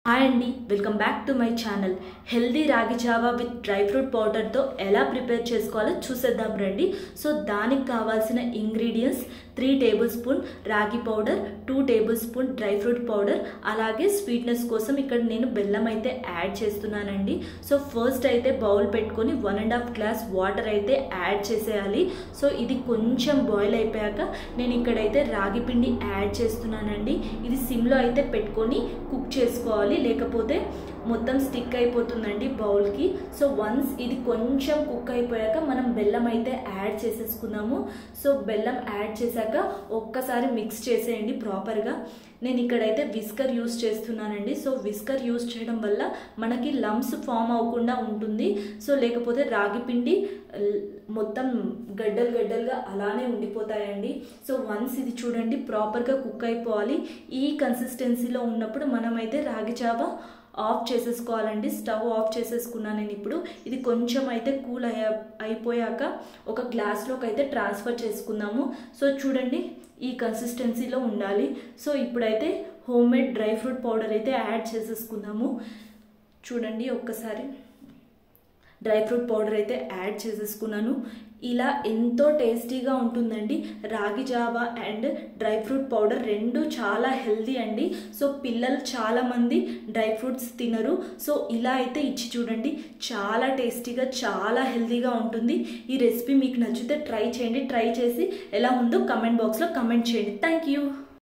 Hi అండి, welcome back to my channel. Healthy రాగి Java with dry fruit పౌడర్తో ఎలా prepare చేసుకోవాలో చూసేద్దాం రండి. సో దానికి కావాల్సిన ఇంగ్రీడియంట్స్ 3 టేబుల్ స్పూన్ రాగి powder, 2 table spoon dry fruit powder, అలాగే స్వీట్నెస్ కోసం ఇక్కడ నేను బెల్లం అయితే యాడ్ చేస్తున్నానండి. సో ఫస్ట్ అయితే బౌల్ పెట్టుకొని 1.5 గ్లాస్ వాటర్ అయితే యాడ్ చేసేయాలి. సో ఇది కొంచెం బాయిల్ అయిపోయాక నేను ఇక్కడైతే రాగి పిండి యాడ్ చేస్తున్నానండి. ఇది సిమ్లో అయితే పెట్టుకొని కుక్ చేసుకోవాలి, లేకపోతే మొత్తం స్టిక్ అయిపోతుందండి బౌల్కి. సో వన్స్ ఇది కొంచెం కుక్ అయిపోయాక మనం బెల్లం అయితే యాడ్ చేసేసుకుందాము. సో బెల్లం యాడ్ చేశాక ఒక్కసారి మిక్స్ చేసేయండి ప్రాపర్గా. నేను ఇక్కడైతే విస్కర్ యూస్ చేస్తున్నానండి. సో విస్కర్ యూస్ చేయడం వల్ల మనకి లంప్స్ ఫామ్ అవ్వకుండా ఉంటుంది. సో లేకపోతే రాగి పిండి మొత్తం గడ్డలుగా అలానే ఉండిపోతాయండి. సో వన్స్ ఇది చూడండి ప్రాపర్గా కుక్ అయిపోవాలి. ఈ కన్సిస్టెన్సీలో ఉన్నప్పుడు మనమైతే రాగి జావా ఆఫ్ చేసేసుకోవాలండి. స్టవ్ ఆఫ్ చేసేసుకున్నాను నేను. ఇప్పుడు ఇది కొంచెం అయితే కూల్ అయిపోయాక ఒక గ్లాస్లోకి అయితే ట్రాన్స్ఫర్ చేసుకుందాము. సో చూడండి ఈ కన్సిస్టెన్సీలో ఉండాలి. సో ఇప్పుడైతే home made dry fruit powder అయితే యాడ్ చేసేసుకుందాము. చూడండి ఒక్కసారి డ్రై ఫ్రూట్ పౌడర్ అయితే యాడ్ చేసేసుకున్నాను. ఇలా ఎంతో టేస్టీగా ఉంటుందండి. రాగి Java and dry fruit powder రెండు చాలా హెల్దీ అండి. సో పిల్లలు చాలామంది డ్రై ఫ్రూట్స్ తినరు. సో ఇలా అయితే ఇచ్చి చూడండి, చాలా టేస్టీగా చాలా హెల్దీగా ఉంటుంది. ఈ రెసిపీ మీకు నచ్చితే ట్రై చేయండి. ట్రై చేసి ఎలా ఉందో కమెంట్ బాక్స్లో కమెంట్ చేయండి. Thank you.